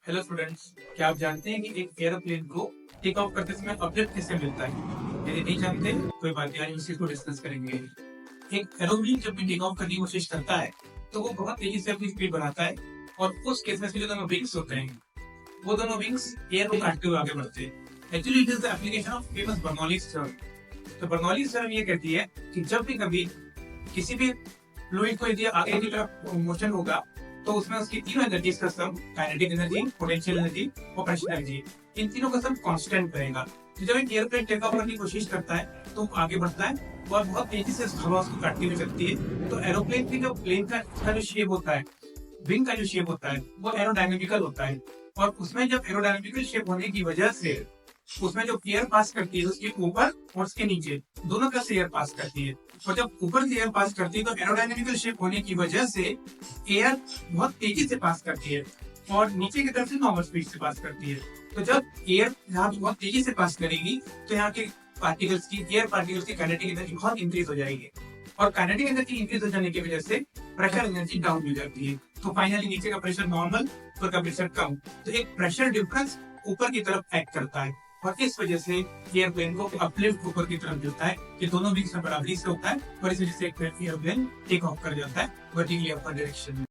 Hello students, क्या आप जानते हैं कि एक एरोप्लेन को टेक ऑफ करते समय अपलिफ्ट किससे मिलता है? यदि नहीं जानते कोई बात नहीं, आज उसी को डिस्कस करेंगे। एक एरोप्लेन जब भी टेक ऑफ करने की कोशिश करता है तो वो बहुत तेजी से अपनी स्पीड बढ़ाता है और उस केस में जो दोनों विंग्स होते हैं वो दोनों विंग्स एयर को काटते हुए आगे बढ़ते हैं। Actually it is the application of famous Bernoulli's theorem. तो बर्नौलीज थ्योरम ये कहती है कि जब भी कभी किसी भी फ्लूइड को यदि आगे की तरफ मोशन होगा तो उसमें उसकी तीनों एनर्जीज का सम, काइनेटिक एनर्जी, पोटेंशियल एनर्जी और प्रेशर एनर्जी, इन तीनों का सम कांस्टेंट रहेगा। तो जब एक एयरप्लेन टेक ऑफ करने की कोशिश करता है तो वो आगे बढ़ता है और बहुत तेजी से हवा उसको काटती हुई चलती है। तो एरोप्लेन की जो प्लेन का जो शेप होता है, विंग का जो शेप होता है, वो एरोडायनेमिकल होता है। और उसमें जब एरोडायनेमिकल शेप होने की वजह से उसमें जो एयर पास करती है उसके ऊपर और उसके नीचे दोनों तरफ से एयर पास करती है। और जब ऊपर से एयर पास करती है तो एरोडायनेमिकल शेप होने की वजह से एयर बहुत तेजी से पास करती है और नीचे की तरफ से नॉर्मल स्पीड से पास करती है। तो जब एयर यहाँ बहुत तेजी से पास करेगी तो यहाँ के पार्टिकल्स की, एयर पार्टिकल्स की काइनेटिक एनर्जी बहुत इंक्रीज हो जाएगी और काइनेटिक एनर्जी इंक्रीज हो जाने की वजह से प्रेशर एनर्जी डाउन हो जाती है। तो फाइनली नीचे का प्रेशर नॉर्मल, ऊपर का प्रेशर कम। तो एक प्रेशर डिफरेंस ऊपर की तरफ एक्ट करता है और इस वजह से एयरप्लेन को अपलिफ्ट ऊपर की तरफ मिलता है। ये दोनों विंग्स में बराबरी से होता है और इस वजह से एक एयरप्लेन टेक ऑफ कर जाता है वर्टिकली अपर डायरेक्शन में।